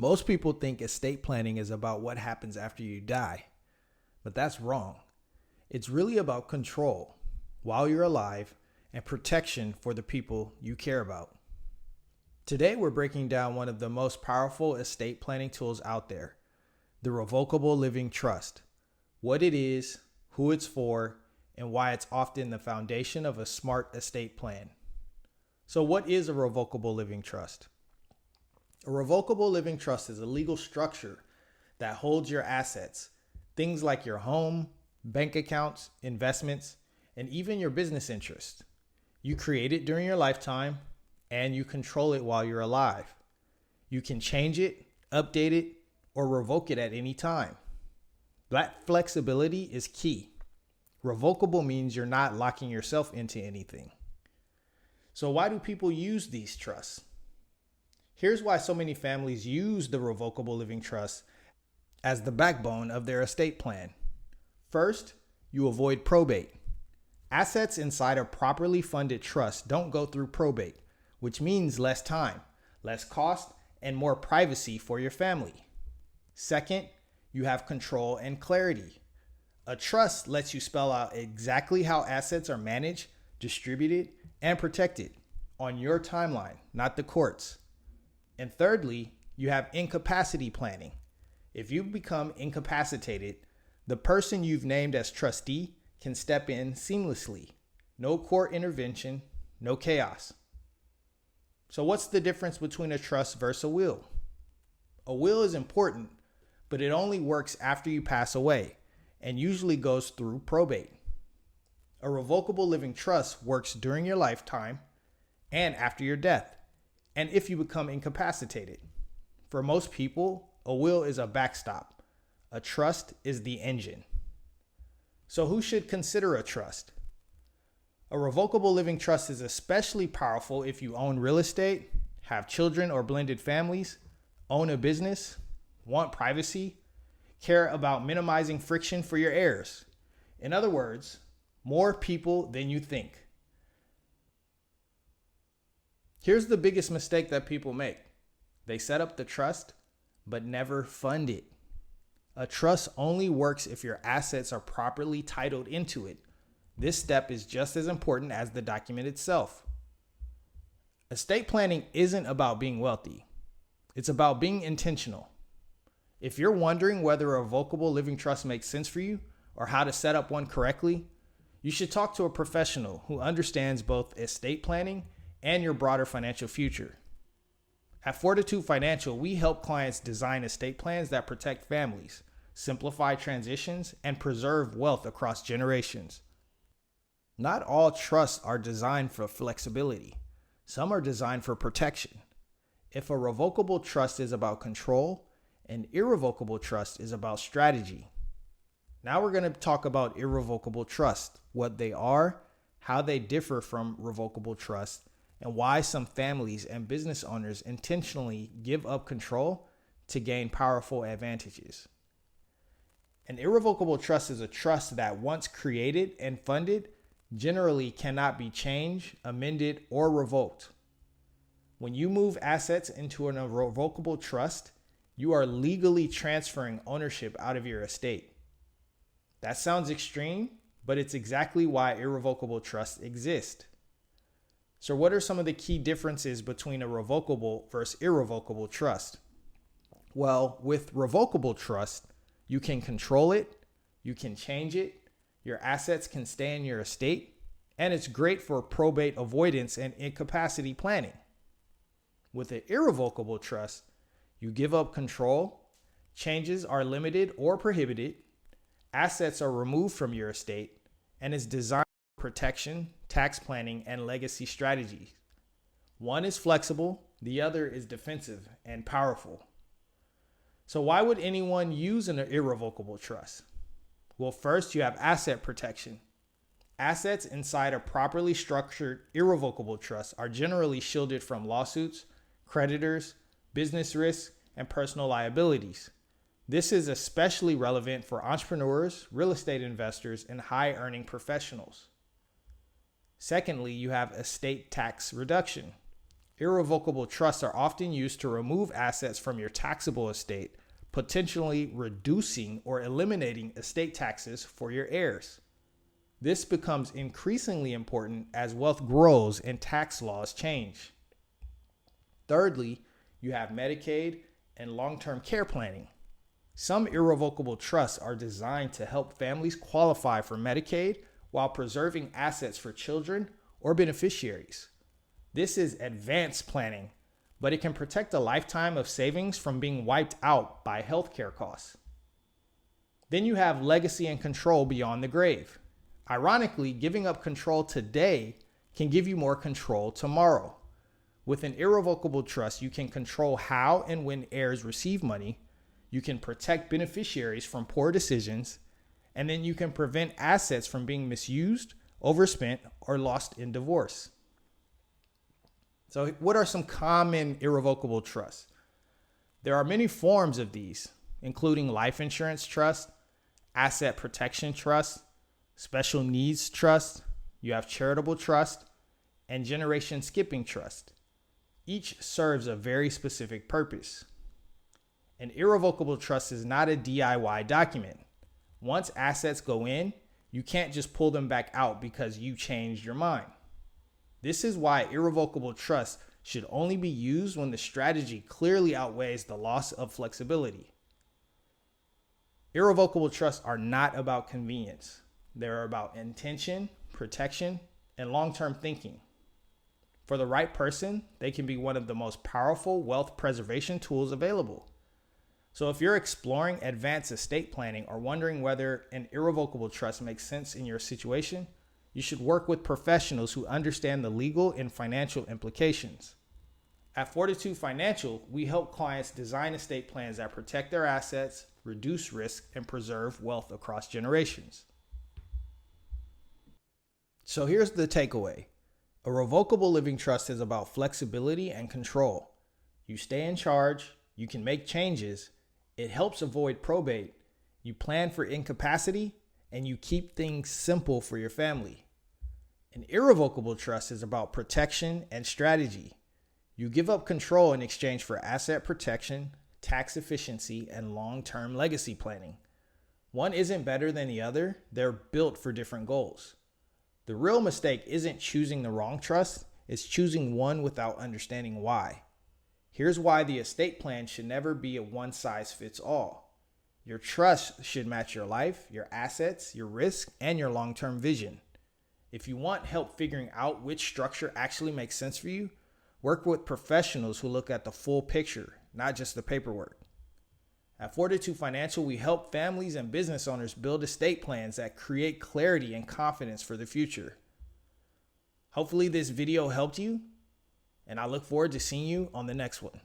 Most people think estate planning is about what happens after you die, but that's wrong. It's really about control while you're alive and protection for the people you care about. Today, we're breaking down one of the most powerful estate planning tools out there, the Revocable Living Trust, what it is, who it's for, and why it's often the foundation of a smart estate plan. So what is a revocable living trust? A revocable living trust is a legal structure that holds your assets, things like your home, bank accounts, investments, and even your business interests. You create it during your lifetime, and you control it while you're alive. You can change it, update it, or revoke it at any time. That flexibility is key. Revocable means you're not locking yourself into anything. So why do people use these trusts? Here's why so many families use the Revocable Living Trust as the backbone of their estate plan. First, you avoid probate. Assets inside a properly funded trust don't go through probate, which means less time, less cost, and more privacy for your family. Second, you have control and clarity. A trust lets you spell out exactly how assets are managed, distributed, and protected on your timeline, not the courts. And thirdly, you have incapacity planning. If you become incapacitated, the person you've named as trustee can step in seamlessly. No court intervention, no chaos. So what's the difference between a trust versus a will? A will is important, but it only works after you pass away and usually goes through probate. A revocable living trust works during your lifetime and after your death, and if you become incapacitated. For most people, a will is a backstop. A trust is the engine. So who should consider a trust? A revocable living trust is especially powerful if you own real estate, have children or blended families, own a business, want privacy, care about minimizing friction for your heirs. In other words, more people than you think. Here's the biggest mistake that people make. They set up the trust, but never fund it. A trust only works if your assets are properly titled into it. This step is just as important as the document itself. Estate planning isn't about being wealthy. It's about being intentional. If you're wondering whether a revocable living trust makes sense for you or how to set up one correctly, you should talk to a professional who understands both estate planning and your broader financial future. At Fortitude Financial, we help clients design estate plans that protect families, simplify transitions, and preserve wealth across generations. Not all trusts are designed for flexibility. Some are designed for protection. If a revocable trust is about control, an irrevocable trust is about strategy. Now we're going to talk about irrevocable trust, what they are, how they differ from revocable trust, and why some families and business owners intentionally give up control to gain powerful advantages. An irrevocable trust is a trust that once created and funded generally cannot be changed, amended, or revoked. When you move assets into an irrevocable trust, you are legally transferring ownership out of your estate. That sounds extreme, but it's exactly why irrevocable trusts exist. So what are some of the key differences between a revocable versus irrevocable trust? Well, with revocable trust, you can control it, you can change it, your assets can stay in your estate, and it's great for probate avoidance and incapacity planning. With an irrevocable trust, you give up control, changes are limited or prohibited, assets are removed from your estate, and is designed for protection, tax planning, and legacy strategies. One is flexible, the other is defensive and powerful. So why would anyone use an irrevocable trust? Well, first you have asset protection. Assets inside a properly structured irrevocable trust are generally shielded from lawsuits, creditors, business risks, and personal liabilities. This is especially relevant for entrepreneurs, real estate investors, and high-earning professionals. Secondly, you have estate tax reduction. Irrevocable trusts are often used to remove assets from your taxable estate, potentially reducing or eliminating estate taxes for your heirs. This becomes increasingly important as wealth grows and tax laws change. Thirdly, you have Medicaid and long-term care planning. Some irrevocable trusts are designed to help families qualify for Medicaid while preserving assets for children or beneficiaries. This is advanced planning, but it can protect a lifetime of savings from being wiped out by healthcare costs. Then you have legacy and control beyond the grave. Ironically, giving up control today can give you more control tomorrow. With an irrevocable trust, you can control how and when heirs receive money, you can protect beneficiaries from poor decisions, and then you can prevent assets from being misused, overspent, or lost in divorce. So what are some common irrevocable trusts? There are many forms of these, including life insurance trust, asset protection trust, special needs trust, you have charitable trust, and generation skipping trust. Each serves a very specific purpose. An irrevocable trust is not a DIY document. Once assets go in, you can't just pull them back out because you changed your mind. This is why irrevocable trust should only be used when the strategy clearly outweighs the loss of flexibility. Irrevocable trusts are not about convenience. They're about intention, protection, and long-term thinking. For the right person, they can be one of the most powerful wealth preservation tools available. So if you're exploring advanced estate planning or wondering whether an irrevocable trust makes sense in your situation, you should work with professionals who understand the legal and financial implications. At Fortitude Financial, we help clients design estate plans that protect their assets, reduce risk, and preserve wealth across generations. So here's the takeaway. A revocable living trust is about flexibility and control. You stay in charge, you can make changes, it helps avoid probate, you plan for incapacity, and you keep things simple for your family. An irrevocable trust is about protection and strategy. You give up control in exchange for asset protection, tax efficiency, and long-term legacy planning. One isn't better than the other, they're built for different goals. The real mistake isn't choosing the wrong trust, it's choosing one without understanding why. Here's why the estate plan should never be a one-size-fits-all. Your trust should match your life, your assets, your risk, and your long-term vision. If you want help figuring out which structure actually makes sense for you, work with professionals who look at the full picture, not just the paperwork. At Fortitude Financial, we help families and business owners build estate plans that create clarity and confidence for the future. Hopefully this video helped you, and I look forward to seeing you on the next one.